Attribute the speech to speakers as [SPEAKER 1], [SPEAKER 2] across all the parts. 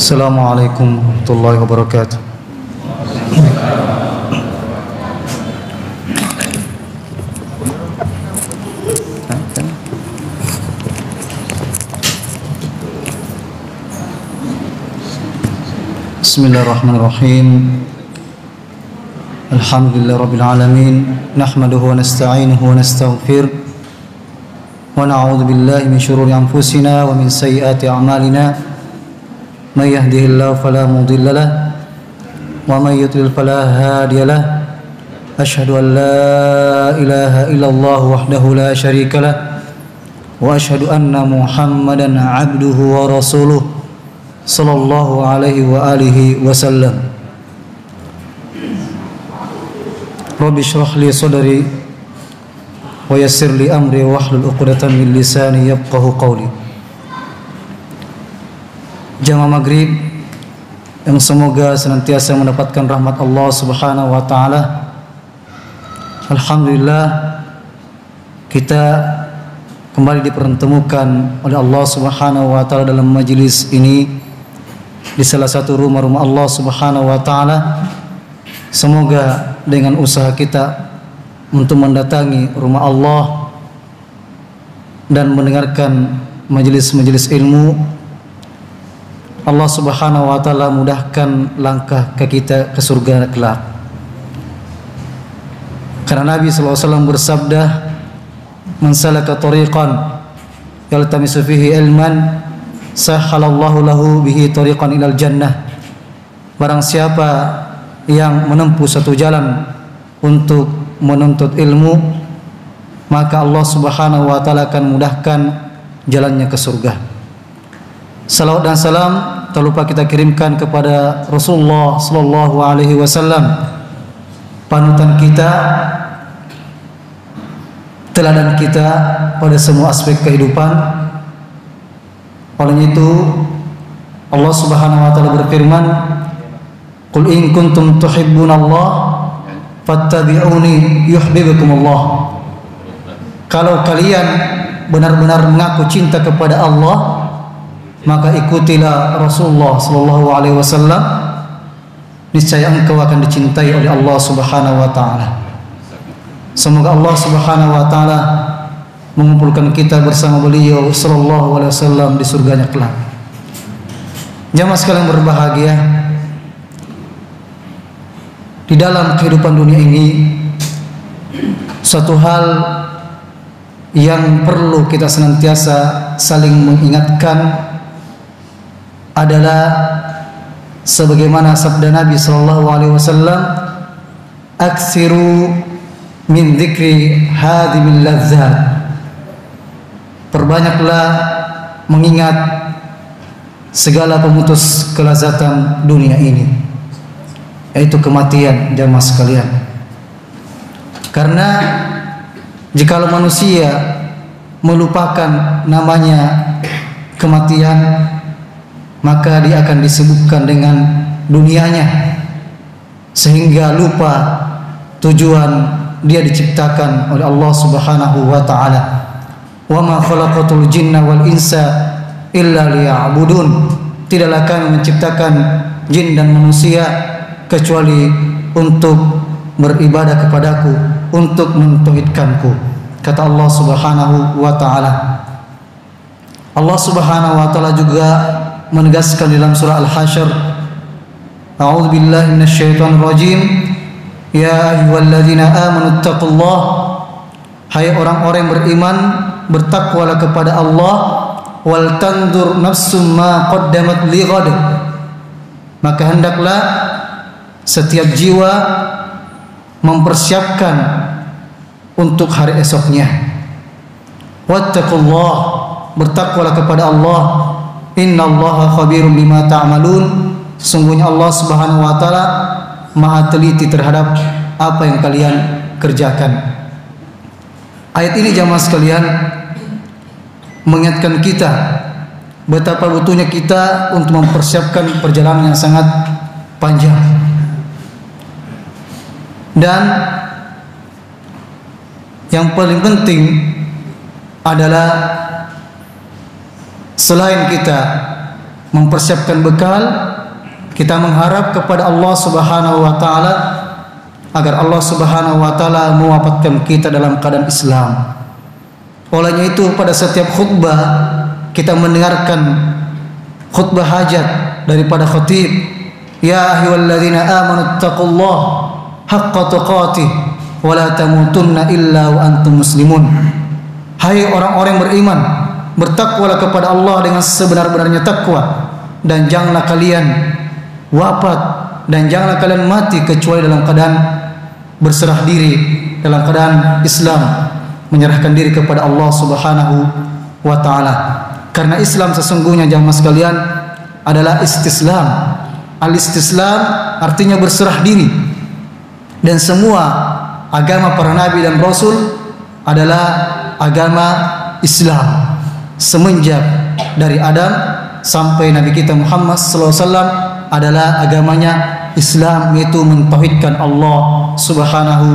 [SPEAKER 1] Assalamualaikum warahmatullahi wabarakatuh. Bismillahirrahmanirrahim. Alhamdulillahirabbil alamin. Nahmaduhu wa nasta'inuhu wa nastaghfiruh. Wa na'udzu billahi min shururi anfusina wa min sayyiati a'malina. May yahdihillahu fala mudilla lahu wa may yudlil fala hadiya lahu. Asyhadu an la ilaha illallah wahdahu la syarika lahu wa asyhadu anna Muhammadan 'abduhu wa rasuluh sallallahu alaihi wa alihi wasallam. Rabbi shrah li sadri wa yassir li amri wahlul 'uqdatam min lisani yafqahu qawli. Jamaah maghrib yang semoga senantiasa mendapatkan rahmat Allah Subhanahu wa taala. Alhamdulillah kita kembali dipertemukan oleh Allah Subhanahu wa taala dalam majelis ini di salah satu rumah-rumah Allah Subhanahu wa taala. Semoga dengan usaha kita untuk mendatangi rumah Allah dan mendengarkan majelis-majelis ilmu, Allah Subhanahu wa taala mudahkan langkah kita ke surga kelak. Karena Nabi sallallahu alaihi wasallam bersabda, "Man salaka tariqan yaltamisu fihi ilman, sahhalallahu lahu bihi tariqan ilal jannah." Barang siapa yang menempuh satu jalan untuk menuntut ilmu, maka Allah Subhanahu wa taala akan mudahkan jalannya ke surga. Salawat dan salam tak lupa kita kirimkan kepada Rasulullah sallallahu alaihi wasallam, panutan kita, teladan kita pada semua aspek kehidupan. Oleh itu Allah Subhanahu wa taala berfirman, "Qul in kuntum tuhibbunallah fattabi'uni yuhibbukumullah." Kalau kalian benar-benar mengaku cinta kepada Allah, maka ikutilah Rasulullah sallallahu alaihi wasallam, niscaya engkau akan dicintai oleh Allah Subhanahu wa taala. Semoga Allah Subhanahu wa taala mengumpulkan kita bersama beliau sallallahu alaihi wasallam di surganya kelak. Jamaah sekalian berbahagia, di dalam kehidupan dunia ini suatu hal yang perlu kita senantiasa saling mengingatkan adalah sebagaimana sabda Nabi sallallahu alaihi wasallam, "Aksiru min dzikri hadimil ladzat." Perbanyaklah mengingat segala pemutus kelazatan dunia ini, yaitu kematian, jamaah sekalian. Karena jikalau manusia melupakan namanya kematian, maka dia akan disibukkan dengan dunianya sehingga lupa tujuan dia diciptakan oleh Allah Subhanahu wa taala. "Wa ma khalaqatul jinna wal insa illa liya'budun." Tidaklah kami menciptakan jin dan manusia kecuali untuk beribadah kepadaku, untuk mentauhidkanku, kata Allah Subhanahu wa taala. Allah Subhanahu wa taala juga menegaskan dalam surah Al-Hasyr, "A'udzu billahi minasyaitonir rajim. Ya ayyuhalladzina amanu taqullaha." Hai orang-orang yang beriman, bertakwalah kepada Allah. "Wal tandur nafsum ma qaddamat lighad." Maka hendaklah setiap jiwa mempersiapkan untuk hari esoknya. "Wattaqullah." Bertakwalah kepada Allah. "Innallaha khabirum bima ta'malun." Sesungguhnya Allah Subhanahu wa taala Maha teliti terhadap apa yang kalian kerjakan. Ayat ini jamaah sekalian mengingatkan kita betapa butuhnya kita untuk mempersiapkan perjalanan yang sangat panjang. Dan yang paling penting adalah selain kita mempersiapkan bekal, kita mengharap kepada Allah Subhanahu wa taala agar Allah Subhanahu wa taala mewafatkan kita dalam keadaan Islam. Olehnya itu pada setiap khutbah kita mendengarkan khutbah hajat daripada khatib, ya ayyuhalladzina amanu taqullaha haqqa tuqatih wa la tamutunna illa wa antum muslimun. Hai orang-orang yang beriman, bertakwalah kepada Allah dengan sebenar-benarnya takwa, dan janganlah kalian wafat dan janganlah kalian mati kecuali dalam keadaan berserah diri, dalam keadaan Islam, menyerahkan diri kepada Allah Subhanahu wa taala. Karena Islam sesungguhnya jamaah sekalian adalah istislam. Al-istislam artinya berserah diri. Dan semua agama para nabi dan rasul adalah agama Islam. Semenjak dari Adam sampai Nabi kita Muhammad SAW adalah agamanya Islam, yaitu mentauhidkan Allah Subhanahu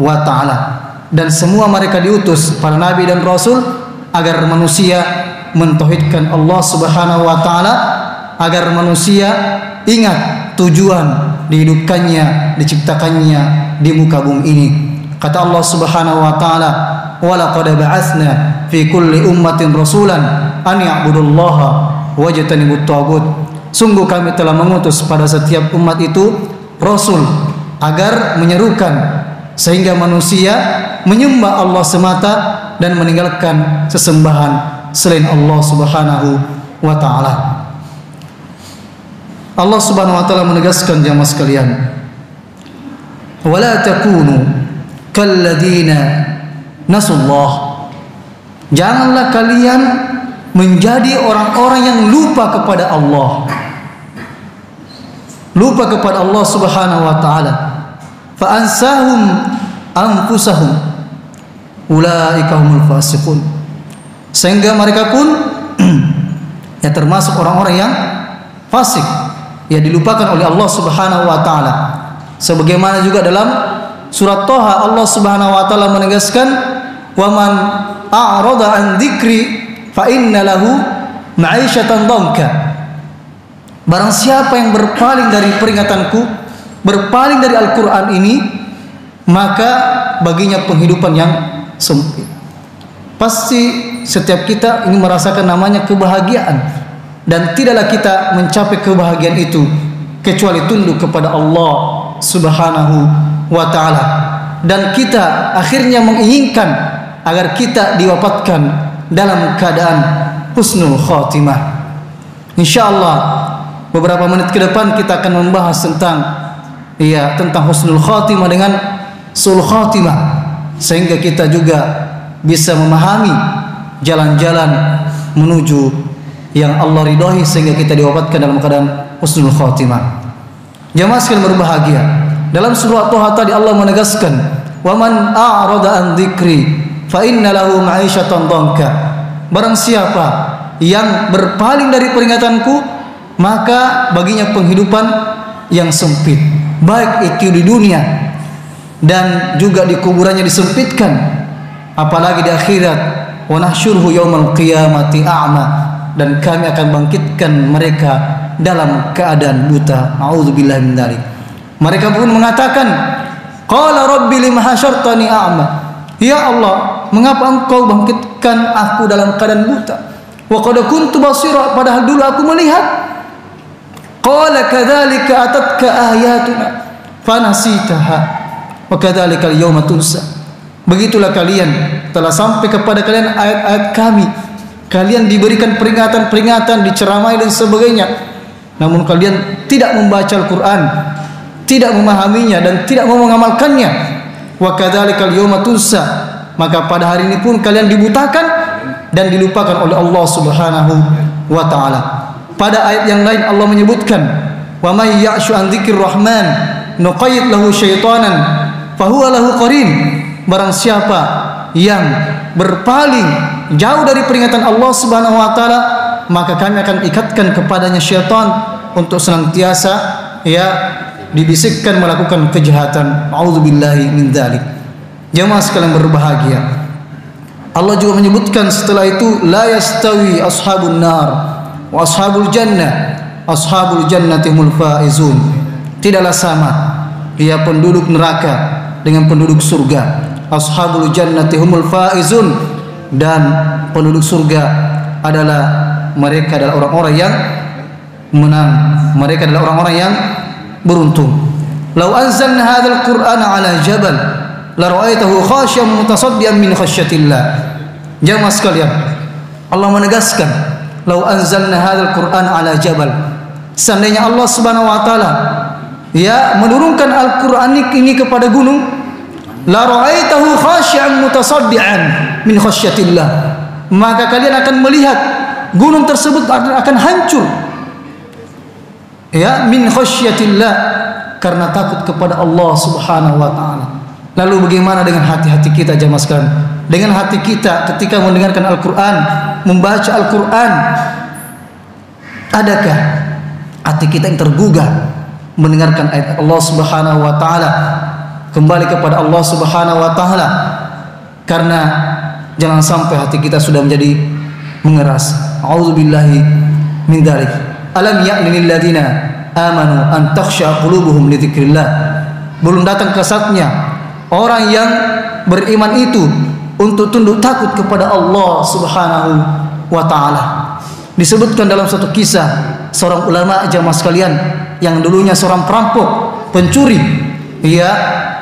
[SPEAKER 1] wa taala. Dan semua mereka diutus para nabi dan rasul agar manusia mentauhidkan Allah Subhanahu wa taala, agar manusia ingat tujuan dihidupkannya, diciptakannya di muka bumi ini. Kata Allah Subhanahu wa taala, "Wa laqad ba'atsna fi kulli ummatin rasulan an ya'budullaha wajtanibut taghut." Sungguh kami telah mengutus pada setiap umat itu rasul agar menyerukan sehingga manusia menyembah Allah semata dan meninggalkan sesembahan selain Allah Subhanahu wa taala. Allah Subhanahu wa taala menegaskan jamaah sekalian, "Wala takunu kalladzina nasullah." Janganlah kalian menjadi orang-orang yang lupa kepada Allah, lupa kepada Allah Subhanahu wa taala. Fa ansahum anfusahum ulaika humul fasiqun. Sehingga mereka pun ya termasuk orang-orang yang fasik, ya dilupakan oleh Allah Subhanahu wa taala. Sebagaimana juga dalam surat Thaha Allah Subhanahu wa taala menegaskan, "Wa man a'rada an dzikri fa inna lahu ma'isyatan dhanka." Barang siapa yang berpaling dari peringatanku, berpaling dari Al-Qur'an ini, maka baginya penghidupan yang sempit. Pasti setiap kita ini merasakan namanya kebahagiaan, dan tidaklah kita mencapai kebahagiaan itu kecuali tunduk kepada Allah Subhanahu wa taala. Dan kita akhirnya menginginkan agar kita diwafatkan dalam keadaan husnul khatimah. Insyaallah beberapa menit ke depan kita akan membahas tentang husnul khatimah dengan sul khatimah, sehingga kita juga bisa memahami jalan-jalan menuju yang Allah ridhoi sehingga kita diwafatkan dalam keadaan husnul khatimah. Jamaah sekalian berbahagia, dalam surah Thaha tadi Allah menegaskan, "Wa man a'rada an dzikri fa inna lahu ma'isyatan dhanka." Barang siapa yang berpaling dari peringatanku, maka baginya penghidupan yang sempit, baik itu di dunia dan juga di kuburannya disempitkan, apalagi di akhirat. Wa nahsyuruhu yaumal qiyamati a'ma, dan kami akan bangkitkan mereka dalam keadaan buta. A'udzubillahi min dzalik. Mereka pun mengatakan, "Qala rabbi lima hasyartani a'ma." Ya Allah, mengapa engkau bangkitkan aku dalam keadaan buta? Wa qad kuntu basira, padahal dulu aku melihat. Qala kadzalika atatka ayatuna fanasitaha wa kadzalika al-yawma tunsa. Begitulah kalian telah sampai kepada kalian ayat-ayat kami. Kalian diberikan peringatan-peringatan, diceramai dan sebagainya, namun kalian tidak membaca Al-Quran, tidak memahaminya dan tidak mau mengamalkannya. Wa kadzalikal yauma tunsa, maka pada hari ini pun kalian dibutakan dan dilupakan oleh Allah Subhanahu wa taala. Pada ayat yang lain Allah menyebutkan, "Wa may ya'shu an dzikrir rahman nuqayyid lahu syaitanan fahuwa lahu qarin." Barang siapa yang berpaling jauh dari peringatan Allah Subhanahu wa taala, maka kami akan ikatkan kepadanya syaitan untuk senantiasa dibisikkan melakukan kejahatan. A'udzubillahi min dzalik. Jamaah sekalian berbahagia, Allah juga menyebutkan setelah itu, "La yastawi ashabun nar wa ashabul jannati humul faizun. Tidaklah sama penduduk neraka dengan penduduk surga. Ashabul jannati humul faizun, dan penduduk surga mereka adalah orang-orang yang menang, mereka adalah orang-orang yang beruntung. Lau anzalna hadzal qur'ana ala jabal la ra'aitahu khashiyan mutasaddian min khasyatillah. Jamaah sekalian, Allah menegaskan, lau anzalna hadzal qur'ana ala jabal, seandainya Allah Subhanahu wa taala menurunkan Al-Qur'an ini kepada gunung, la ra'aitahu khashiyan mutasaddian min khasyatillah, maka kalian akan melihat gunung tersebut akan hancur min khasyatillah, karena takut kepada Allah Subhanahu wa taala. Lalu bagaimana dengan hati-hati kita jemaah sekalian? Dengan hati kita ketika mendengarkan Al-Qur'an, membaca Al-Qur'an, adakah hati kita yang tergugah mendengarkan ayat Allah Subhanahu wa taala, kembali kepada Allah Subhanahu wa taala? Karena jangan sampai hati kita sudah menjadi mengeras. A'udzubillahi min dzalik. Alam ya'ni lil ladzina amanu an takhsha qulubuhum li dzikrillah. Belum datang ke saatnya orang yang beriman itu untuk tunduk takut kepada Allah Subhanahu wa taala. Disebutkan dalam satu kisah seorang ulama jamaah sekalian yang dulunya seorang perampok, pencuri,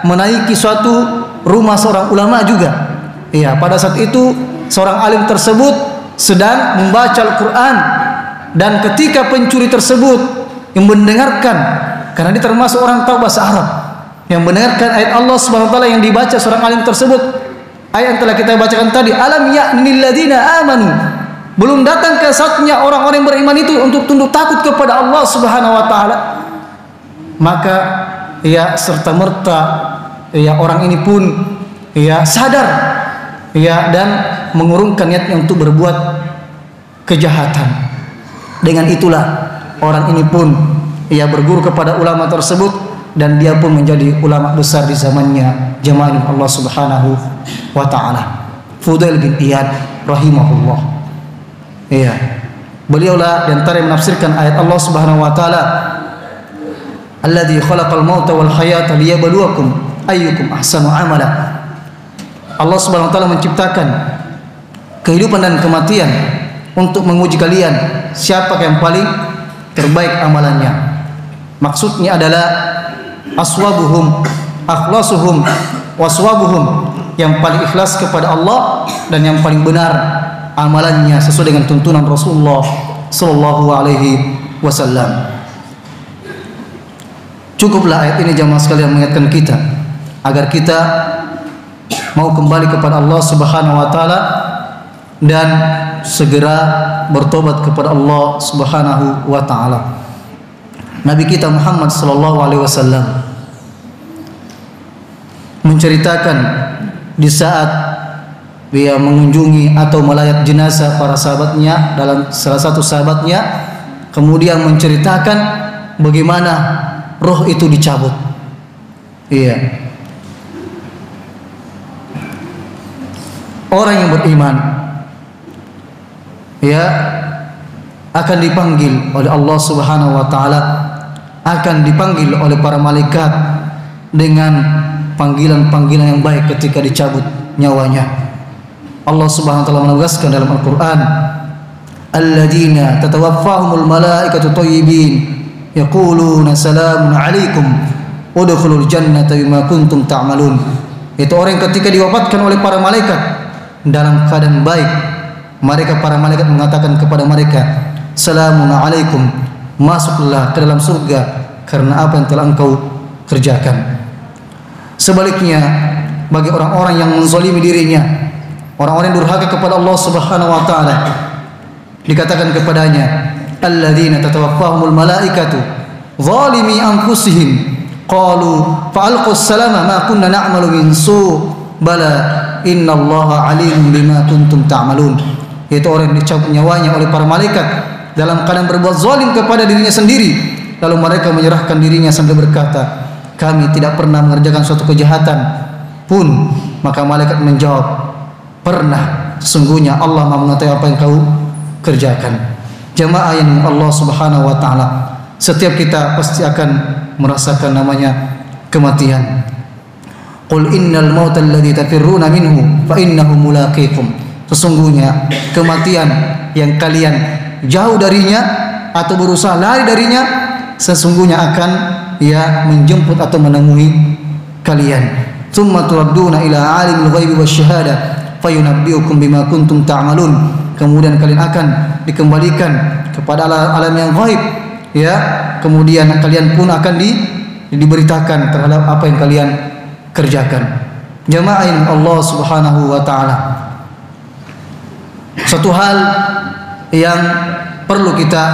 [SPEAKER 1] menaiki suatu rumah seorang ulama juga. Pada saat itu seorang alim tersebut sedang membaca Al-Qur'an, dan ketika pencuri tersebut yang mendengarkan, karena dia termasuk orang tahu bahasa Arab, yang mendengarkan ayat Allah Subhanahu wa taala yang dibaca seorang alim tersebut, ayat yang telah kita bacakan tadi, alam ya'nil ladzina amanu, belum datang ke saatnya orang-orang yang beriman itu untuk tunduk takut kepada Allah Subhanahu wa taala, maka serta merta orang ini pun sadar dan mengurungkan niatnya untuk berbuat kejahatan. Dengan itulah orang ini pun berguru kepada ulama tersebut, dan dia pun menjadi ulama besar di zamannya, jemaah Allah Subhanahu wa taala. Fudail bin Iyad rahimahullah. Beliaulah di antara yang menafsirkan ayat Allah Subhanahu wa taala, alladzi khalaqal mauta wal hayata liyabluwakum ayyukum ahsanu amala. Allah Subhanahu wa taala menciptakan kehidupan dan kematian untuk menguji kalian siapa yang paling terbaik amalannya. Maksudnya adalah aswabuhum, akhlasuhum, waswabuhum, yang paling ikhlas kepada Allah dan yang paling benar amalannya sesuai dengan tuntunan Rasulullah sallallahu alaihi wasallam. Cukuplah ayat ini jamaah sekalian mengingatkan kita agar kita mau kembali kepada Allah Subhanahu wa taala dan segera bertobat kepada Allah Subhanahu wa taala. Nabi kita Muhammad sallallahu alaihi wasallam menceritakan di saat dia mengunjungi atau melayat jenazah para sahabatnya, dalam salah satu sahabatnya kemudian menceritakan bagaimana roh itu dicabut. Orang yang beriman akan dipanggil oleh Allah Subhanahu wa taala, akan dipanggil oleh para malaikat dengan panggilan-panggilan yang baik ketika dicabut nyawanya. Allah Subhanahu wa taala menegaskan dalam Al-Qur'an, alladzina tatawaffahumul malaikatu thayyibin yaquluna salamun alaikum udkhulul jannata bima kuntum ta'malun. Itu orang yang ketika diwafatkan oleh para malaikat dalam keadaan baik, para malaikat mengatakan kepada mereka, salamun alaikum, masuklah ke dalam surga karena apa yang telah engkau kerjakan. Sebaliknya bagi orang-orang yang menzalimi dirinya, orang-orang yang durhaka kepada Allah Subhanahu wa taala, dikatakan kepadanya, alladzina tatawaffahumul malaikatu zalimi anfusihim qalu fa'alqus salama ma kunna na'malu min su' bala innallaha alimun bima kuntum ta'malun. Yaitu orang yang dicabut nyawanya oleh para malaikat dalam keadaan berbuat zalim kepada dirinya sendiri, lalu mereka menyerahkan dirinya sambil berkata, kami tidak pernah mengerjakan suatu kejahatan pun. Maka malaikat menjawab, pernah, sesungguhnya Allah Maha mengetahui apa yang kau kerjakan. Jamaah yang Allah Subhanahu wa taala, setiap kita pasti akan merasakan namanya kematian. Qul innal mauta alladzi tafirruna minhu fa innahu mulaqikum. Sesungguhnya kematian yang kalian jauh darinya atau berusaha lari darinya, sesungguhnya akan menjemput atau menemui kalian. Tsumma turadduna ila alimil ghaibi wasyahada fayunabbiukum bima kuntum ta'malun. Kemudian kalian akan dikembalikan kepada alam yang ghaib, kemudian kalian pun akan diberitakan terhadap apa yang kalian kerjakan. Jamaah yang Allah Subhanahu wa taala, satu hal yang perlu kita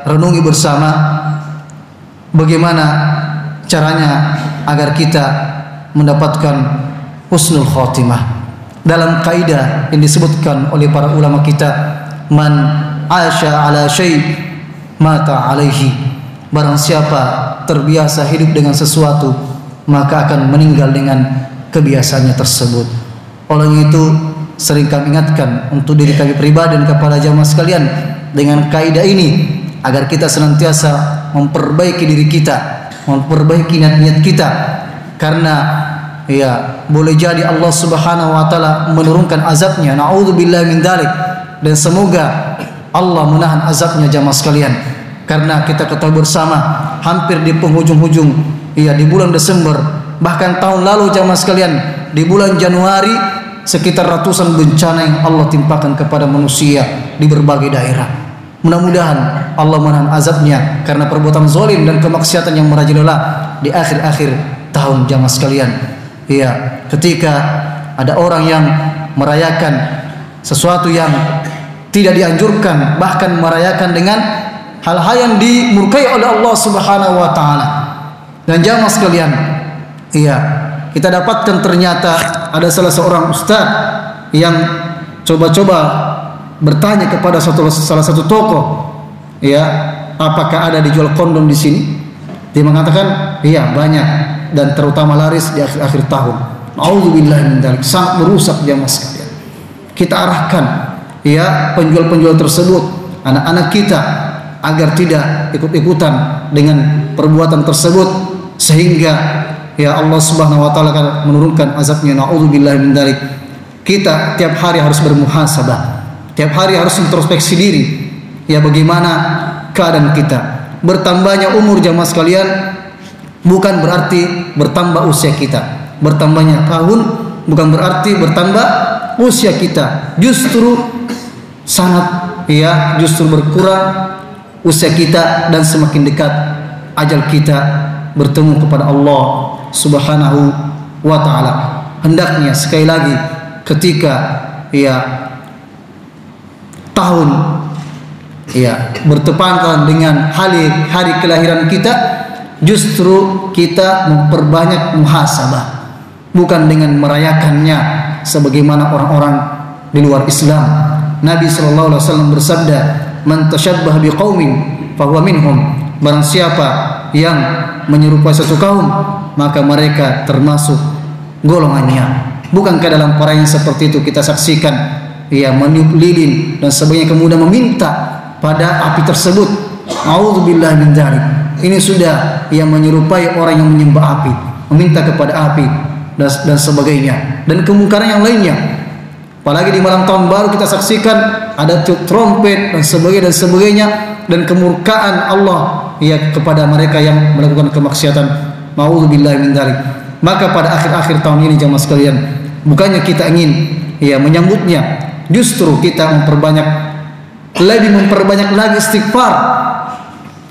[SPEAKER 1] renungi bersama, bagaimana caranya agar kita mendapatkan husnul khotimah. Dalam kaidah yang disebutkan oleh para ulama kita, man asya ala syai' mata alaihi. Barang siapa terbiasa hidup dengan sesuatu, maka akan meninggal dengan kebiasaannya tersebut. Oleh itu sering kami ingatkan untuk diri kami pribadi dan kepada jamaah sekalian dengan kaidah ini, agar kita senantiasa memperbaiki diri kita, memperbaiki niat-niat kita, karena boleh jadi Allah Subhanahu wa taala menurunkan azabnya, naudzubillah min dzalik, dan semoga Allah menahan azabnya jamaah sekalian. Karena kita ketahui bersama, hampir di penghujung-hujung di bulan Desember, bahkan tahun lalu jamaah sekalian, di bulan Januari, sekitar ratusan bencana yang Allah timpakan kepada manusia di berbagai daerah. Mudah-mudahan Allah menahan azabnya karena perbuatan zalim dan kemaksiatan yang merajalela di akhir-akhir tahun jamaah sekalian. Ketika ada orang yang merayakan sesuatu yang tidak dianjurkan, bahkan merayakan dengan hal-hal yang dimurkai oleh Allah Subhanahu wa taala. Dan jamaah sekalian, kita dapatkan ternyata ada salah seorang ustaz yang coba-coba bertanya kepada salah satu toko, apakah ada dijual kondom di sini? Dia mengatakan, iya banyak, dan terutama laris di akhir-akhir tahun. Auzubillahi min dzalik, sangat merusak jamaah sekalian. Kita arahkan penjual-penjual tersebut, anak-anak kita, agar tidak ikut-ikutan dengan perbuatan tersebut, sehingga Allah Subhanahu wa taala akan menurunkan azabnya. Naudzubillahi min dzalik. Kita tiap hari harus bermuhasabah. Tiap hari harus introspeksi diri. Bagaimana keadaan kita. Bertambahnya umur jamaah sekalian bukan berarti bertambah usia kita. Bertambahnya tahun bukan berarti bertambah usia kita. Justru sangat justru berkurang usia kita, dan semakin dekat ajal kita bertemu kepada Allah Subhanahu wa taala. Hendaknya sekali lagi ketika tahun bertepatan dengan hari kelahiran kita, justru kita memperbanyak muhasabah, bukan dengan merayakannya sebagaimana orang-orang di luar Islam. Nabi sallallahu alaihi wasallam bersabda, man tashabbaha biqaumin fahuwa minhum. Barang siapa yang menyerupai satu kaum, maka mereka termasuk golongannya. Bukankah dalam perayaan seperti itu kita saksikan meniup lilin dan sebagainya, kemudian meminta pada api tersebut. Auzubillahi min dzalik. Ini sudah menyerupai orang yang menyembah api, meminta kepada api dan sebagainya, dan kemungkaran yang lainnya. Apalagi di malam tahun baru kita saksikan ada trompet dan sebagainya, dan kemurkaan Allah kepada mereka yang melakukan kemaksiatan. Nauzubillahi min dzalik. Maka pada akhir-akhir tahun ini jamaah sekalian, bukannya kita ingin menyambutnya, justru kita lebih memperbanyak lagi istighfar.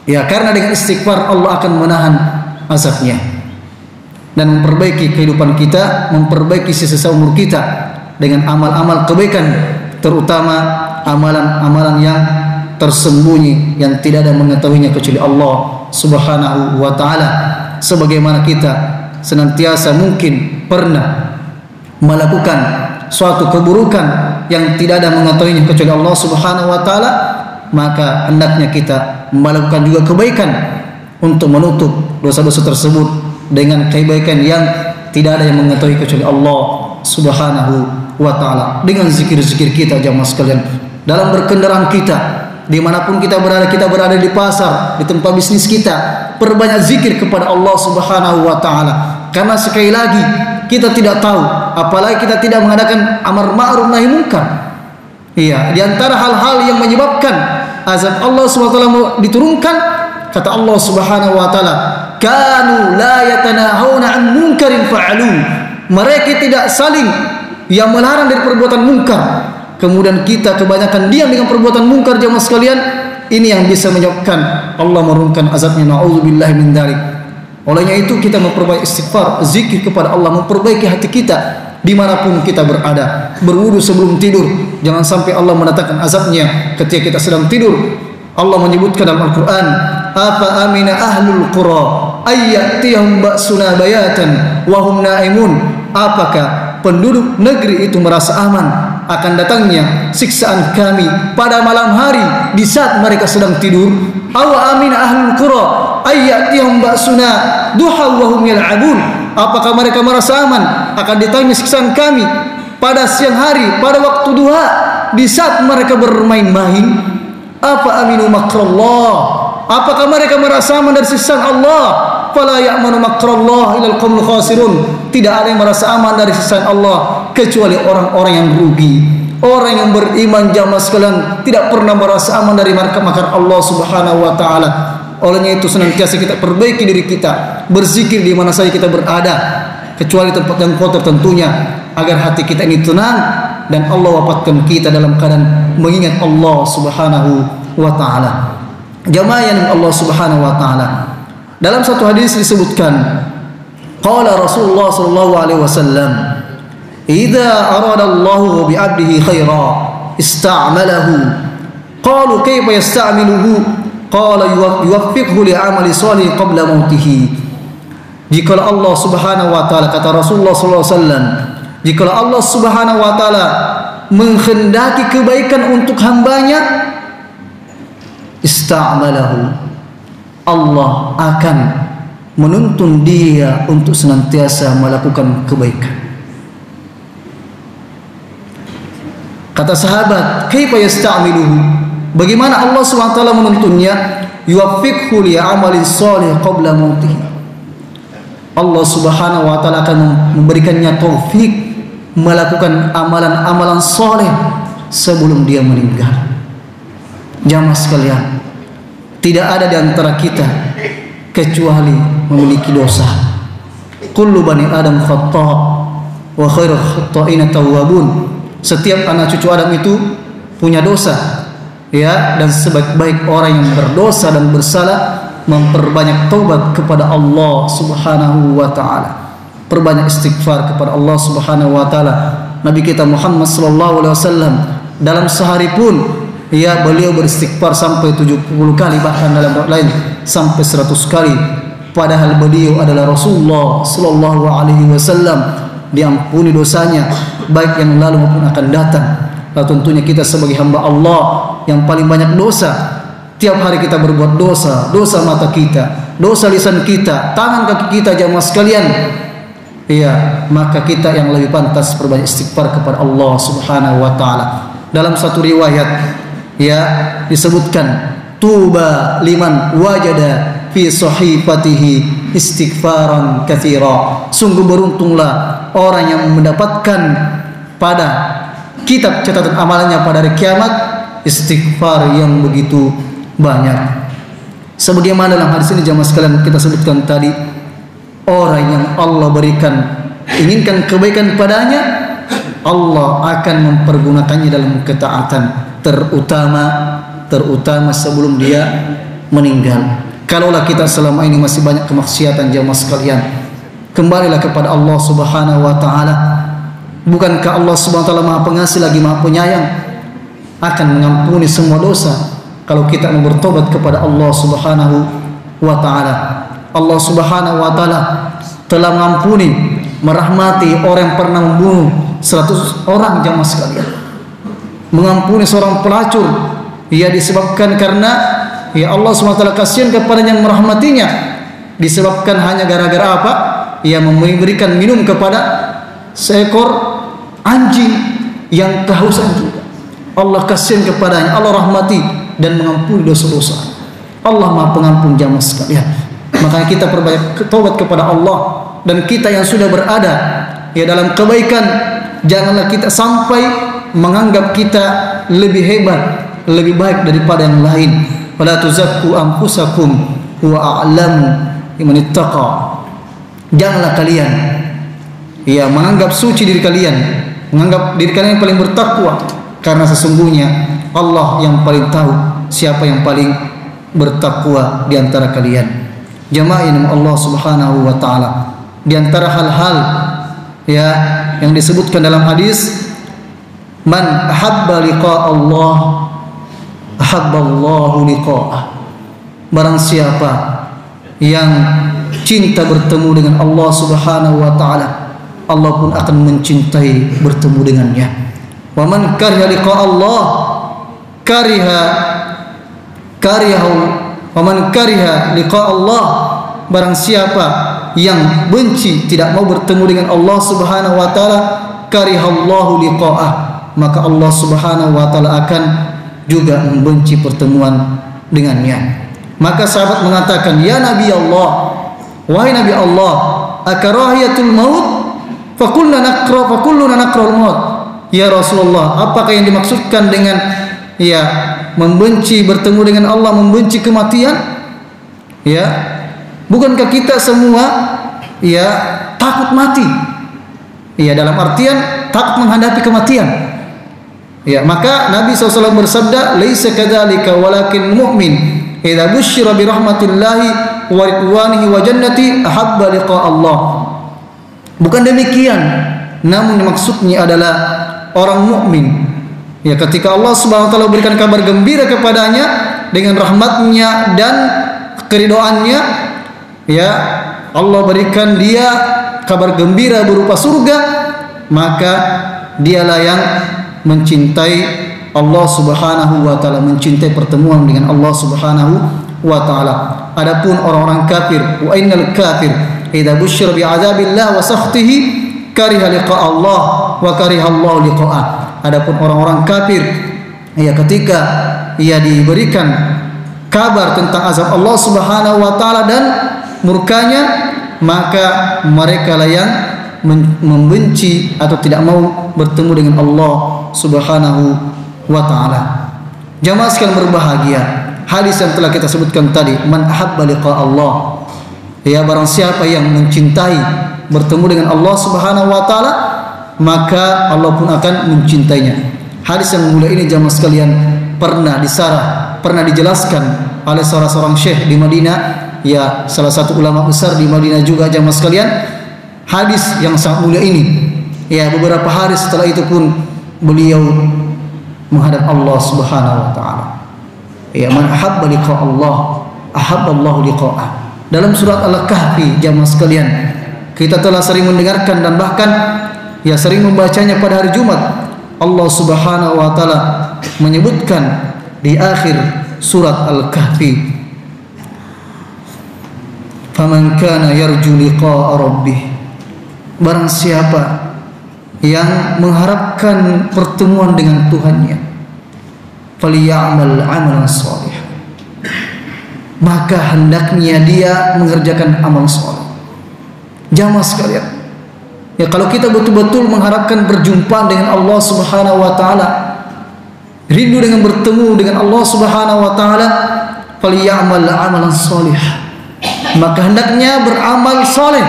[SPEAKER 1] Karena dengan istighfar Allah akan menahan azabnya dan memperbaiki kehidupan kita, memperbaiki sisa umur kita dengan amal-amal kebaikan, terutama amalan-amalan yang tersembunyi yang tidak ada mengetahuinya kecuali Allah Subhanahu wa taala. Sebagaimana kita senantiasa mungkin pernah melakukan suatu keburukan yang tidak ada mengetahuinya kecuali Allah Subhanahu wa taala, maka hendaknya kita melakukan juga kebaikan untuk menutup dosa-dosa tersebut dengan kebaikan yang tidak ada yang mengetahui kecuali Allah Subhanahu wa taala. Dengan zikir-zikir kita jamaah sekalian, dalam berkendaraan kita, Dimanapun kita berada di pasar, di tempat bisnis kita, perbanyak zikir kepada Allah Subhanahu wa Ta'ala. Karena sekali lagi kita tidak tahu, apalagi kita tidak mengadakan amar ma'ruf nahi munkar. Iya, di antara hal-hal yang menyebabkan azab Allah Subhanahu wa Ta'ala diturunkan, kata Allah Subhanahu wa Ta'ala, kanu la yatanahawna an munkarin fa'alu. Mereka tidak saling yang melarang dari perbuatan munkar. Kemudian kita kebanyakan diam dengan perbuatan munkar, jemaah sekalian. Ini yang bisa menyebabkan Allah menurunkan azabnya. Na'udzubillahi min dzalik. Olehnya itu kita memperbaiki istighfar, zikir kepada Allah, memperbaiki hati kita dimanapun kita berada. Berwudu sebelum tidur, jangan sampai Allah mendatangkan azabnya ketika kita sedang tidur. Allah menyebutkan dalam Al-Quran, apa amina ahlul qura ayyatihum ba'suna bayatan wa hum na'imun. Apakah penduduk negeri itu merasa aman akan datangnya siksaan kami pada malam hari di saat mereka sedang tidur? Awa amina ahlul qura ayyatihum ba'suna duha wa hum yal'abun. Apakah mereka merasa aman akan datangnya siksaan kami pada siang hari, pada waktu duha, di saat mereka bermain-main? Apa aminu makrallah? Apakah mereka merasa aman dari siksaan Allah? Fala ya'manu makrallah ilal qaumul khasirun. Tidak ada yang merasa aman dari siksaan Allah kecuali orang-orang yang rugi. Orang yang beriman, jamaah sekalian, tidak pernah merasa aman dari makar Allah Subhanahu wa Ta'ala. Olehnya itu senantiasa kita perbaiki diri kita, berzikir di mana saja kita berada, kecuali tempat yang kotor tentunya, agar hati kita ini tenang dan Allah wafatkan kita dalam keadaan mengingat Allah Subhanahu wa Ta'ala. Jamaah yang Allah Subhanahu wa Ta'ala, dalam satu hadis disebutkan, qala Rasulullah sallallahu alaihi wasallam, idza arada Allah bi 'abdihi khaira ista'malahu. Qalu kayfa yasta'miluhu? Qala yuwaffiqhu li 'amali shalih qabla mautih. Jika Allah Subhanahu wa Ta'ala, kata Rasulullah sallallahu alaihi wasallam, jika Allah Subhanahu wa Ta'ala menghendaki kebaikan untuk hambanya, ista'malahu, Allah akan menuntun dia untuk senantiasa melakukan kebaikan. Kata sahabat, kaifa yasta'miluhu? Bagaimana Allah SWT menuntunnya? Yuwaffiqhu li amalin shalih qabla mautih. Allah Subhanahu wa Ta'ala akan memberikannya taufik melakukan amalan-amalan soleh sebelum dia meninggal. Jamaah sekalian, tidak ada di antara kita kecuali memiliki dosa. Kullu bani Adam khata' wa khairul khata'ina tawwabun. Setiap anak cucu Adam itu punya dosa, ya, dan sebaik-baik orang yang berdosa dan bersalah memperbanyak taubat kepada Allah Subhanahu wa Ta'ala. Perbanyak istighfar kepada Allah Subhanahu wa Ta'ala. Nabi kita Muhammad sallallahu alaihi wasallam dalam sehari pun, ya, beliau beristighfar sampai 70 kali, bahkan dalam riwayat lain sampai 100 kali. Padahal beliau adalah Rasulullah sallallahu alaihi wasallam, diampuni dosanya baik yang lalu maupun akan datang. Lalu tentunya kita sebagai hamba Allah yang paling banyak dosa. Tiap hari kita berbuat dosa, dosa mata kita, dosa lisan kita, tangan kaki kita, jamaah sekalian. Iya, maka kita yang lebih pantas berbanyak istighfar kepada Allah Subhanahu wa Ta'ala. Dalam satu riwayat, ya, disebutkan, tuba liman wajada fi sahifatihi istighfaran katsira. Sungguh beruntunglah orang yang mendapatkan pada kitab catatan amalannya pada hari kiamat istighfar yang begitu banyak. Sebagaimana dalam hadis ini, jamaah sekalian, kita sebutkan tadi, orang yang Allah berikan, inginkan kebaikan padanya, Allah akan mempergunakannya dalam ketaatan, terutama sebelum dia meninggal. Kalaulah kita selama ini masih banyak kemaksiatan, jamaah sekalian, kembalilah kepada Allah Subhanahu wa Ta'ala. Bukankah Allah Subhanahu wa Ta'ala Maha Pengasih lagi Maha Penyayang, akan mengampuni semua dosa kalau kita mau bertobat kepada Allah Subhanahu wa Ta'ala. Allah Subhanahu wa Ta'ala telah mengampuni, merahmati orang yang pernah membunuh 100 orang, jamaah sekalian. Mengampuni seorang pelacur, ia disebabkan karena, ya, Allah Subhanahu wa Ta'ala kasihan kepada yang merahmatinya, disebabkan hanya gara-gara apa? Ia memberikan minum kepada seekor anjing yang kehausan juga. Allah kasihan kepadanya, Allah rahmati, dan mengampuni dosa-dosa. Allah Maha Pengampun jamaah sekalian. Makanya kita perbanyak taubat kepada Allah, dan kita yang sudah berada ya dalam kebaikan, janganlah kita sampai menganggap kita lebih hebat, lebih baik daripada yang lain. Wala tuzakku anfusakum huwa a'lamu biman ittaqa. Janganlah kalian ya menganggap suci diri kalian, menganggap diri kalian yang paling bertakwa, karena sesungguhnya Allah yang paling tahu siapa yang paling bertakwa di antara kalian. Jamaah yang Allah Subhanahu wa taala, di antara hal-hal ya yang disebutkan dalam hadis, man ahabba liqa Allah ahabballahu liqa'ah. Barang siapa yang cinta bertemu dengan Allah Subhanahu wa taala, Allah pun akan mencintai bertemu dengannya. Wa man kariha liqa Allah karihahu wa man kariha liqa Allah. Barang siapa yang benci, tidak mau bertemu dengan Allah Subhanahu wa taala, karihallahu liqa'ah, maka Allah Subhanahu wa taala akan juga membenci pertemuan dengannya. Maka sahabat mengatakan, ya Nabi Allah, wahai Nabi Allah, akarahiyatul maut? Fakulluna nakrahul maut. Ya Rasulullah, apakah yang dimaksudkan dengan ya membenci bertemu dengan Allah, membenci kematian? Ya, bukankah kita semua ya takut mati? Ya, dalam artian takut menghadapi kematian. Ya, maka Nabi SAW bersabda, laisa kadzalika walakin mu'min idza busyira bi rahmatillahi wa ridwanihi wa jannati ahabba liqa Allah. Bukan demikian, namun maksudnya adalah orang mukmin ya, ketika Allah Subhanahu wa taala berikan kabar gembira kepadanya dengan rahmatnya dan keridhaannya, ya Allah berikan dia kabar gembira berupa surga, maka dialah yang mencintai Allah Subhanahu wa taala, mencintai pertemuan dengan Allah Subhanahu wa taala. Adapun orang-orang kafir, wa innal kafir idza busyira bi adzabillah wa sakhtihi kariha liqa Allah wa kariha Allah liqa'ah. Adapun orang-orang kafir ya ketika ia diberikan kabar tentang azab Allah Subhanahu wa taala dan murkanya, maka mereka lah yang membenci atau tidak mau bertemu dengan Allah Subhanahu wa taala. Jamaah sekalian berbahagia, hadis yang telah kita sebutkan tadi, man ahabba liqa Allah, ya barang siapa yang mencintai bertemu dengan Allah Subhanahu wa taala, maka Allah pun akan mencintainya. Hadis yang mulia ini jamaah sekalian pernah disarah, pernah dijelaskan oleh seorang syekh di Madinah, ya salah satu ulama besar di Madinah juga jamaah sekalian. Hadis yang sangat mulia ini, ya beberapa hari setelah itu pun beliau menghadap Allah Subhanahu wa taala. Ya, man ahabba liqa Allah ahabballahu liqa'ah. Dalam surat Al-Kahfi jamaah sekalian, kita telah sering mendengarkan dan bahkan ya sering membacanya pada hari Jumat. Allah Subhanahu wa taala menyebutkan di akhir surat Al-Kahfi, faman kana yarju liqa'a rabbih. Barang siapa yang mengharapkan pertemuan dengan Tuhannya, falyamal amalan shalih, maka hendaknya dia mengerjakan amal saleh. Jamaah sekalian, ya kalau kita betul-betul mengharapkan perjumpaan dengan Allah Subhanahu wa taala, rindu dengan bertemu dengan Allah Subhanahu wa taala, falyamal amalan shalih, maka hendaknya beramal saleh.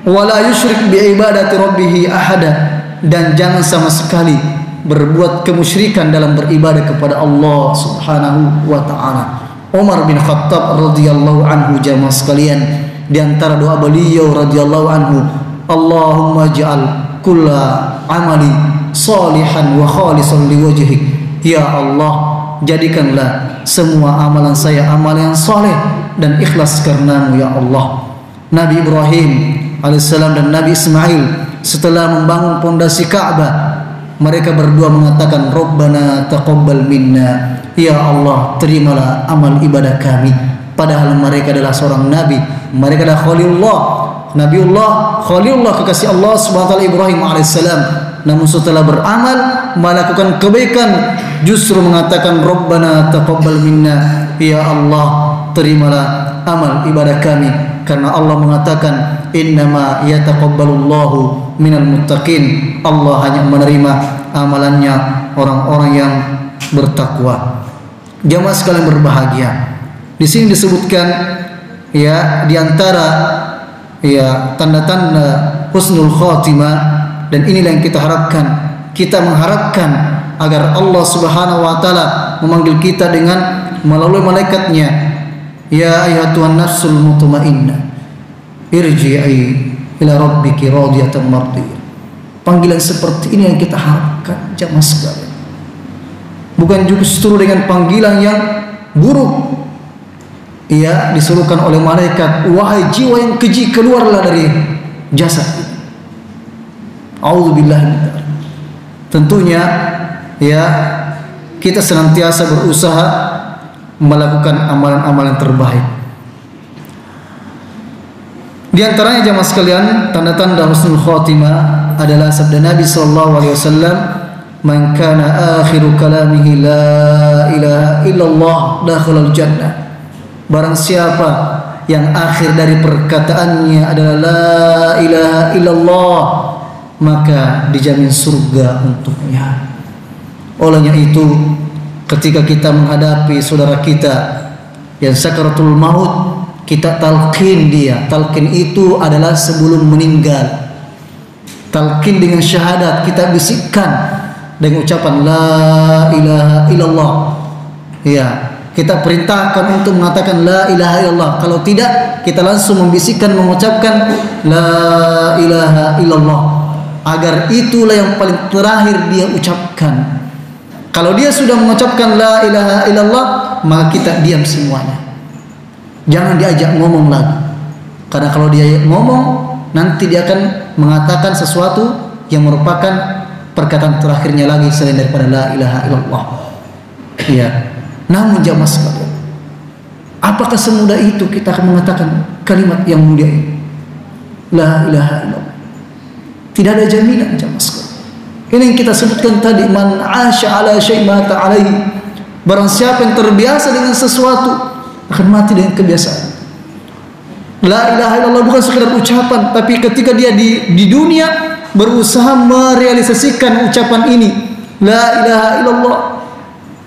[SPEAKER 1] Wala yusyrik bi ibadati rabbih ahada, dan jangan sama sekali berbuat kemusyrikan dalam beribadah kepada Allah Subhanahu wa taala. Umar bin Khattab radhiyallahu anhu jamaah sekalian, di antara doa beliau radhiyallahu anhu, Allahumma ja'al kulla amali salihan wa khalisan liwajhik. Ya Allah, jadikanlah semua amalan saya amalan yang saleh dan ikhlas karenamu ya Allah. Nabi Ibrahim alaihissalam dan Nabi Ismail setelah membangun pondasi Ka'bah, mereka berdua mengatakan, Rabbana taqabbal minna, ya Allah terimalah amal ibadah kami. Padahal mereka adalah seorang nabi, mereka adalah Khalilullah, Nabiullah Khalilullah, kekasih Allah Subhanahu wa taala Ibrahim alaihissalam. Namun setelah beramal, melakukan kebaikan, justru mengatakan Rabbana taqabbal minna, ya Allah terimalah amal ibadah kami, karena Allah mengatakan innama yataqabbalullahu minal muttaqin, Allah hanya menerima amalannya orang-orang yang bertakwa. Jamaah sekalian berbahagia, di sini disebutkan ya di antara ya tanda-tanda husnul khatimah, dan inilah yang kita harapkan. Kita mengharapkan agar Allah Subhanahu wa taala memanggil kita dengan melalui malaikatnya, ya ayyatuhan nafsul mutmainnah irji'i ila rabbiki radiyatan mardiyah. Panggilan seperti ini yang kita harapkan jamaah sekalian, bukan justru dengan panggilan yang buruk. Ia disuruhkan oleh malaikat, wahai jiwa yang keji, keluarlah dari jasad ini. A'udzubillah min dzalik. Tentunya ya kita senantiasa berusaha melakukan amalan-amalan terbaik. Di antaranya jamaah sekalian, tanda-tanda husnul khatimah adalah sabda Nabi sallallahu alaihi wasallam, "Man kana akhiru kalamihi la ilaha illallah dakhalal jannah." Barang siapa yang akhir dari perkataannya adalah la ilaha illallah, maka dijamin surga untuknya. Olehnya itu, ketika kita menghadapi saudara kita yang sakaratul maut, kita talqin dia. Talqin itu adalah sebelum meninggal. Talqin dengan syahadat, kita bisikkan dengan ucapan la ilaha illallah. Ya, kita perintahkan untuk mengatakan la ilaha illallah. Kalau tidak, kita langsung membisikkan, mengucapkan la ilaha illallah, agar itulah yang paling terakhir dia ucapkan. Kalau dia sudah mengucapkan la ilaha illallah, maka kita diam semuanya. Jangan diajak ngomong lagi, karena kalau dia ngomong, nanti dia akan mengatakan sesuatu yang merupakan perkataan terakhirnya lagi selain daripada la ilaha illallah. Ya. Namun jamaah sekalian, apakah semudah itu kita akan mengatakan kalimat yang mulia ini, la ilaha illallah? Tidak ada jaminan jamaah sekalian. Ini yang kita sebutkan tadi, man asya ala syai' mata alaihi. Barang siapa yang terbiasa dengan sesuatu akan mati dengan kebiasaan. La ilaha illallah bukan sekedar ucapan, tapi ketika dia di dunia berusaha merealisasikan ucapan ini, la ilaha illallah,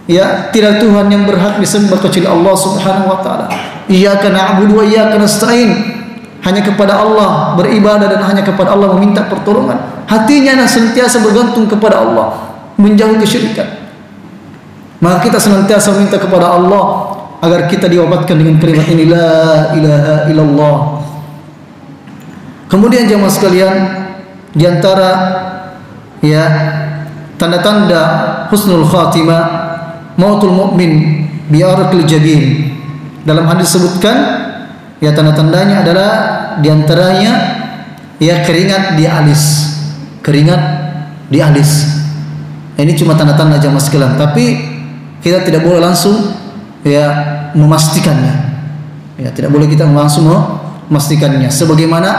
[SPEAKER 1] ya, tidak Tuhan yang berhak disembah kecuali Allah Subhanahu wa taala. Iyyaka na'budu wa iyyaka nasta'in. Hanya kepada Allah beribadah dan hanya kepada Allah meminta pertolongan. Hatinya senantiasa bergantung kepada Allah, menjauh kesyirikan. Maka kita senantiasa meminta kepada Allah agar kita diwafatkan dengan kalimat ini, la ilaha illallah. Kemudian jemaah sekalian, di antara ya tanda-tanda husnul khatimah, mautul mu'min bi'arqil jabin. Dalam hadis disebutkan ya tanda-tandanya adalah diantaranya ya keringat di alis, keringat di alis. Ini cuma tanda-tanda jamaah sekalian, tapi kita tidak boleh langsung ya memastikannya. Ya tidak boleh kita langsung memastikannya. Sebagaimana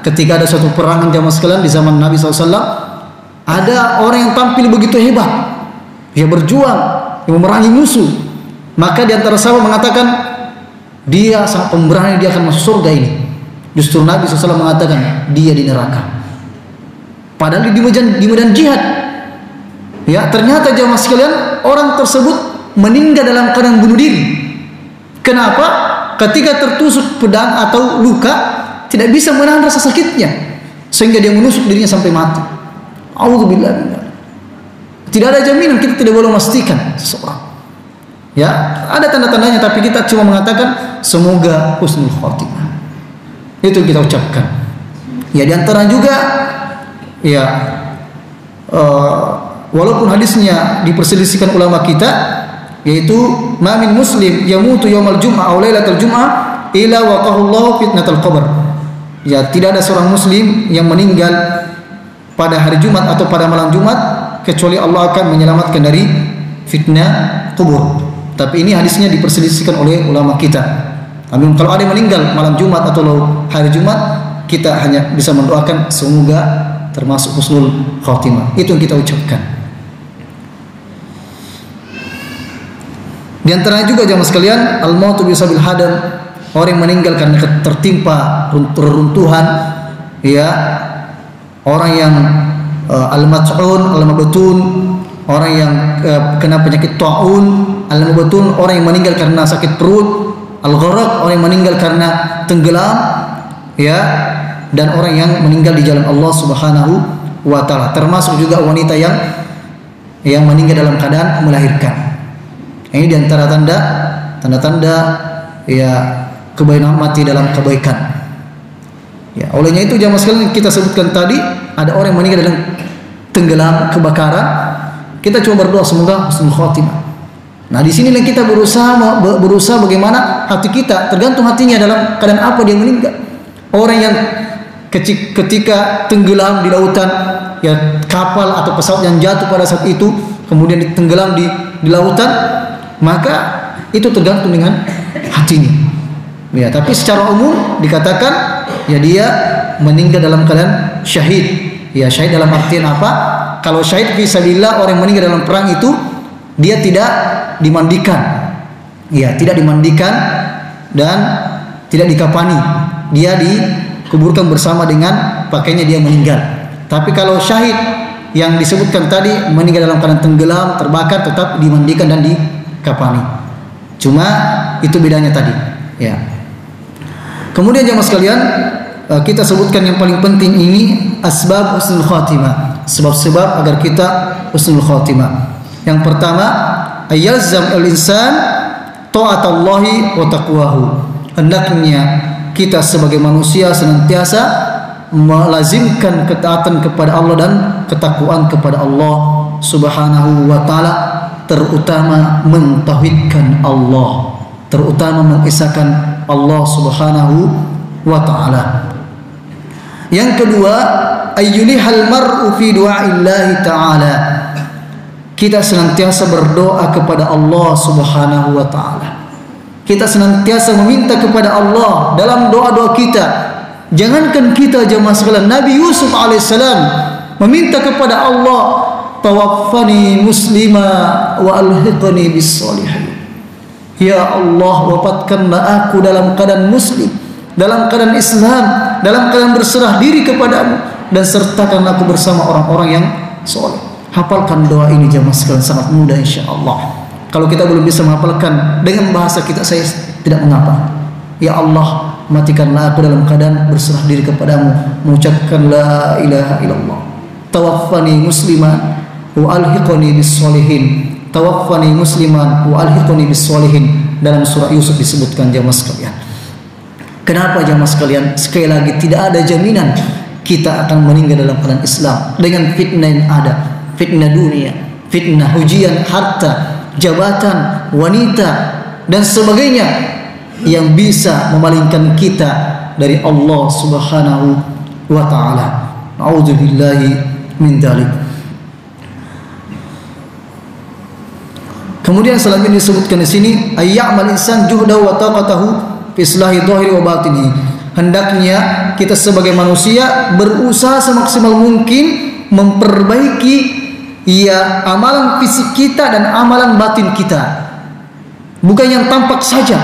[SPEAKER 1] ketika ada suatu perangan jamaah sekalian di zaman Nabi SAW, ada orang yang tampil begitu hebat, dia berjuang, yang memerangi musuh. Maka di antara sahabat mengatakan, dia sangat pemberani, dia akan masuk surga ini. Justru Nabi SAW mengatakan dia di neraka. Padahal di medan jihad, ya ternyata jamaah sekalian, orang tersebut meninggal dalam keadaan bunuh diri. Kenapa? Ketika tertusuk pedang atau luka, tidak bisa menahan rasa sakitnya, sehingga dia menusuk dirinya sampai mati. A'udzubillah. Tidak ada jaminan, kita tidak boleh memastikan seseorang. Ya, ada tanda-tandanya, tapi kita cuma mengatakan semoga husnul khatimah. Itu kita ucapkan. Ya, di antara juga ya walaupun hadisnya diperselisihkan ulama kita, yaitu ma min muslim yamutu yaumal jum'ah aw lailatal jum'ah illa waqahullahu fitnatal qabr. Ya, tidak ada seorang muslim yang meninggal pada hari Jumat atau pada malam Jumat kecuali Allah akan menyelamatkan dari fitnah kubur. Tapi ini hadisnya diperselisihkan oleh ulama kita. Namun kalau ada yang meninggal malam Jumat atau hari Jumat, kita hanya bisa mendoakan semoga termasuk husnul khatimah. Itu yang kita ucapkan. Di antaranya juga jamaah sekalian, al-mautu bisabil hadam, orang yang meninggal karena tertimpa reruntuhan, ya, orang yang al-mat'un, al-mabtun, orang yang kena penyakit ta'un, al-mabtun, orang yang meninggal karena sakit perut, al-gharaq, orang yang meninggal karena tenggelam, ya, dan orang yang meninggal di jalan Allah Subhanahu wa taala, termasuk juga wanita yang meninggal dalam keadaan melahirkan. Ini di antara tanda-tanda ya kebaikan mati dalam kebaikan. Ya, olehnya itu jamaah sekalian kita sebutkan tadi, ada orang yang meninggal dalam tenggelam, kebakaran, kita coba berdoa semoga husnul khotimah. Nah, di sini kita berusaha bagaimana hati kita, tergantung hatinya dalam keadaan apa dia meninggal. Orang yang ketika tenggelam di lautan, ya kapal atau pesawat yang jatuh pada saat itu kemudian tenggelam di lautan, maka itu tergantung dengan hatinya. Ya, tapi secara umum dikatakan ya dia meninggal dalam keadaan syahid. Ya, syahid dalam artian apa? Kalau syahid fisabilillah, orang yang meninggal dalam perang itu dia tidak dimandikan. Ya, tidak dimandikan dan tidak dikafani. Dia dikuburkan bersama dengan pakaiannya dia meninggal. Tapi kalau syahid yang disebutkan tadi meninggal dalam keadaan tenggelam, terbakar, tetap dimandikan dan dikafani. Cuma itu bedanya tadi, ya. Kemudian jemaah sekalian, kita sebutkan yang paling penting ini asbab husnul khatimah, sebab-sebab agar kita husnul khatimah. Yang pertama, ayyalzam al-insan ta'atallahi wa taqwahu. Hendaknya kita sebagai manusia senantiasa melazimkan ketaatan kepada Allah dan ketakwaan kepada Allah Subhanahu wa taala, terutama mentauhidkan Allah, terutama mengesahkan Allah Subhanahu wa taala. Yang kedua, ayyulihal mar'u fi du'a'illahi ta'ala. Kita senantiasa berdoa kepada Allah Subhanahu wa taala. Kita senantiasa meminta kepada Allah dalam doa-doa kita. Jangankan kita jemaah sekalian, Nabi Yusuf alaihissalam meminta kepada Allah, tawaffani muslima wa alhiqni bis solihin. Ya Allah, wafatkanlah aku dalam keadaan muslim, dalam keadaan Islam, dalam keadaan berserah diri kepadamu, dan sertakan aku bersama orang-orang yang soleh. Hafalkan doa ini jemaah sekalian, sangat mudah insyaallah. Kalau kita belum bisa menghafalkan dengan bahasa kita, saya tidak mengapa. Ya Allah, matikanlah aku dalam keadaan berserah diri kepadamu, mengucapkan la ilaha illallah. Tawaffani musliman wa alhiqni bis solihin. Tawaffani musliman wa alhiqni bis solihin. Dalam surah Yusuf disebutkan jemaah sekalian. Kenapa jemaah sekalian? Sekali lagi, tidak ada jaminan kita akan meninggal dalam keadaan Islam dengan fitnah yang ada, fitnah dunia, fitnah ujian harta, jabatan, wanita dan sebagainya yang bisa memalingkan kita dari Allah Subhanahu wa taala. A'udzubillahi min dzalik. Kemudian selanjutnya disebutkan di sini, ayyamal insan juhdahu wa taqatahu fi islahi dhahiri wa batini. Hendaknya kita sebagai manusia berusaha semaksimal mungkin memperbaiki ya amalan fisik kita dan amalan batin kita. Bukan yang tampak saja,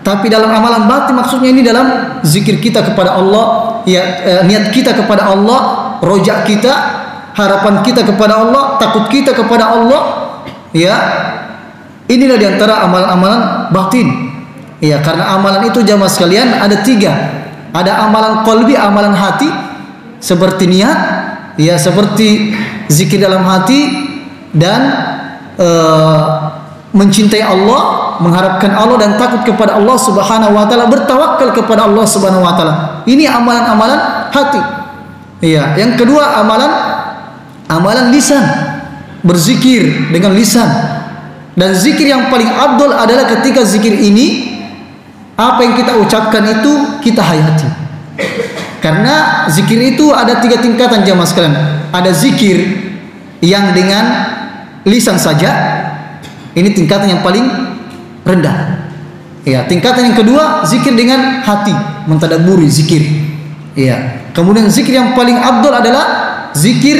[SPEAKER 1] tapi dalam amalan batin, maksudnya ini dalam zikir kita kepada Allah, ya, niat kita kepada Allah, rojak kita, harapan kita kepada Allah, takut kita kepada Allah, ya. Inilah diantara amalan-amalan batin, ya. Karena amalan itu jamaah sekalian ada 3. Ada amalan qalbi, amalan hati, seperti niat, ya, seperti zikir dalam hati dan mencintai Allah, mengharapkan Allah dan takut kepada Allah Subhanahu wa taala, bertawakal kepada Allah Subhanahu wa taala. Ini amalan-amalan hati. Iya, yang kedua amalan lisan, berzikir dengan lisan. Dan zikir yang paling afdal adalah ketika zikir ini apa yang kita ucapkan itu kita hayati. Karena zikir itu ada 3 tingkatan jamaah sekalian. Ada zikir yang dengan lisan saja, ini tingkatan yang paling rendah. Ya, tingkatan yang kedua zikir dengan hati, mentadabburi zikir. Ya. Kemudian zikir yang paling afdal adalah zikir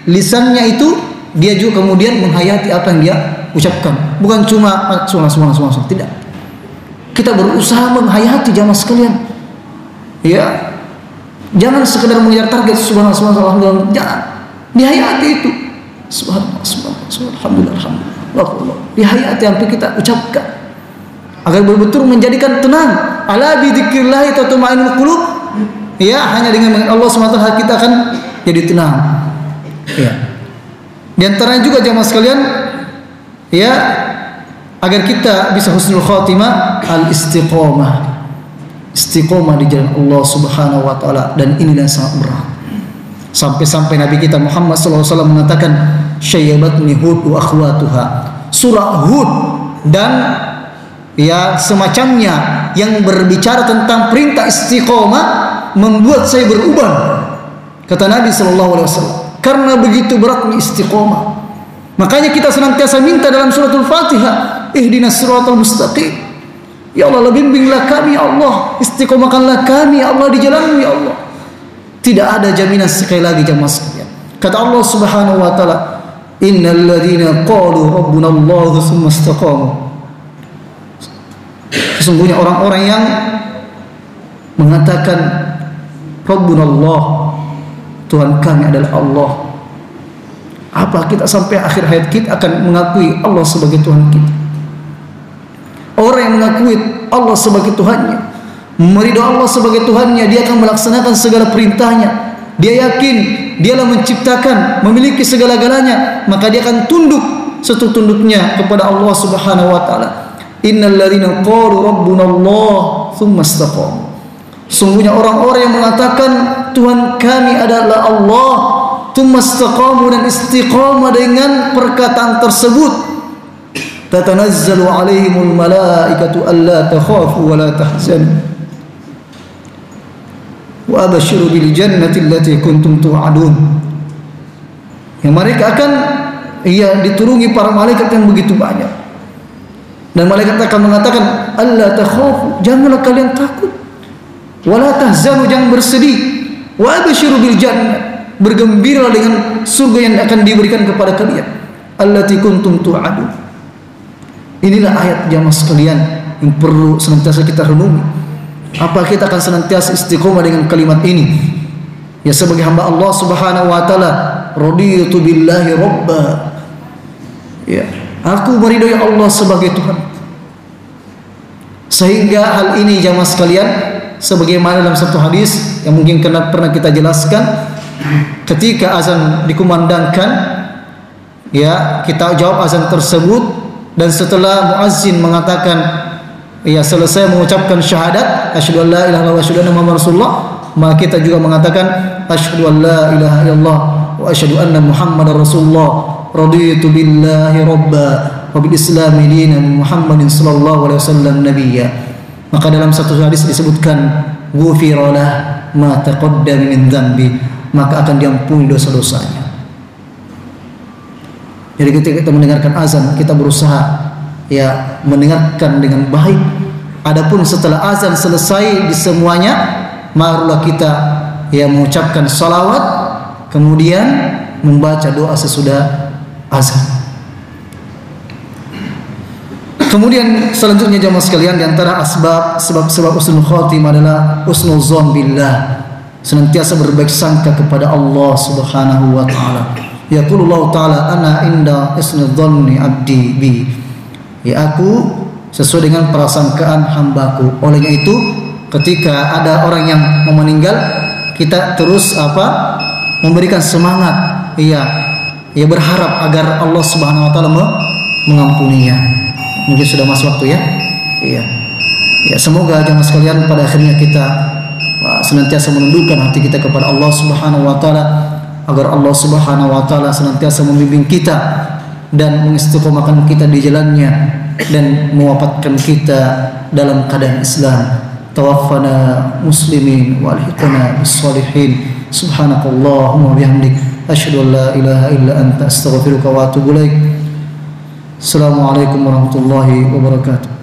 [SPEAKER 1] lisannya itu dia juga kemudian menghayati apa yang dia ucapkan. Bukan cuma subhanallah, tidak. Kita berusaha menghayati jamaah sekalian. Ya. Jangan sekedar mengejar target subhanallah, jangan. Dihayati itu. Subhanallah, alhamdulillah. Dihayati sampai kita ucapkan. Agar betul-betul menjadikan tenang. Ala bi dzikrillah tatma'innul qulub. Ya, hanya dengan mengingat Allah SWT kita akan jadi tenang. Ya. Di antaranya juga jamaah sekalian, ya, agar kita bisa husnul khatimah, al-istiqomah. Istiqomah di jalan Allah Subhanahu wa taala, dan inilah yang sangat berat. Sampai-sampai Nabi kita Muhammad SAW mengatakan, syayyabatni Hud wa akhwatuha. Surah Hud dan ya semacamnya yang berbicara tentang perintah istiqomah membuat saya berubah, kata Nabi SAW, karena begitu beratnya istiqomah. Makanya kita senantiasa minta dalam suratul Fatihah, ihdinas siratal mustaqim. Ya Allah, bimbinglah kami ya Allah, istiqomahkanlah kami ya Allah di jalan-Mu ya Allah. Tidak ada jaminan, sekali lagi jamaah sekalian. Kata Allah Subhanahu wa taala, innal ladzina qalu rabbuna Allah tsumma istaqamu. Sesungguhnya orang-orang yang mengatakan rabbuna Allah, Tuhan kami adalah Allah. Apa kita sampai akhir hayat kita akan mengakui Allah sebagai Tuhan kita? Orang yang mengakui Allah sebagai Tuhannya, meridhoi Allah sebagai Tuhannya, dia akan melaksanakan segala perintahnya. Dia yakin dialah menciptakan, memiliki segala-galanya, maka dia akan tunduk setunduk-tunduknya kepada Allah Subhanahu wa taala. Innal ladzina qalu rabbuna Allah tsumma istaqamu. Sungguhnya orang-orang yang mengatakan Tuhan kami adalah Allah, tsumma istaqamu, dan istiqamah dengan perkataan tersebut, tatanazzalu alaihimul malaikatu alla takhafu wa la tahzanu wa abashiru bil jannati allati kuntum tu'adun. Yang mereka akan diturungi para malaikat yang begitu banyak, dan malaikat akan mengatakan alla takhafu, janganlah kalian takut, wa la tahzanu, jangan bersedih, wa abashiru bil jannah, bergembiralah dengan surga yang akan diberikan kepada kalian, allati kuntum tu'adun. Inilah ayat jamaah sekalian yang perlu senantiasa kita renungi. Apa kita akan senantiasa istiqomah dengan kalimat ini? Ya, sebagai hamba Allah Subhanahu wa taala, raditu billahi rabba. Ya, aku meridhoi Allah sebagai Tuhan. Sehingga hal ini jamaah sekalian, sebagaimana dalam satu hadis yang mungkin pernah kita jelaskan, ketika azan dikumandangkan, ya, kita jawab azan tersebut. Dan setelah muazzin mengatakan, ya, selesai mengucapkan syahadat asyhadu an la ilaha illallah wa asyhadu anna muhammadar rasulullah, maka kita juga mengatakan asyhadu an la ilaha illallah wa asyhadu anna muhammadar rasulullah, raditu billahi rabba wa bil islami dinan muhammadin sallallahu alaihi wasallam nabiyya. Maka dalam satu hadis disebutkan ghufiralah ma taqaddama min dzambi, maka akan diampuni dosa-dosanya. Jadi ketika kita mendengarkan azan, kita berusaha ya mendengarkan dengan baik. Adapun setelah azan selesai di semuanya, barulah kita ya mengucapkan salawat, kemudian membaca doa sesudah azan. Kemudian selanjutnya jamaah sekalian, di antara sebab husnul khatimah adalah husnul dzan billah, senantiasa berbaik sangka kepada Allah Subhanahu wa taala. Yaqulullahu ta'ala ana inda husni dhanni abdi bi. Ya, aku sesuai dengan prasangkaan hambaku. Olehnya itu, ketika ada orang yang mau meninggal, kita terus memberikan semangat, ya berharap agar Allah Subhanahu wa taala mengampuninya. Mungkin sudah masuk waktu ya. Iya. Ya, semoga jemaah sekalian pada akhirnya kita senantiasa menundukkan hati kita kepada Allah Subhanahu wa taala, agar Allah Subhanahu wa taala senantiasa membimbing kita dan mengistiqomahkan kita di jalannya, dan mewafatkan kita dalam keadaan Islam. Tawaffana muslimin wa alhiqna bis shalihin. Subhanakallahumma wa bihamdik asyhadu an la ilaha illa anta astaghfiruka wa atubu ilaik. Assalamualaikum warahmatullahi wabarakatuh.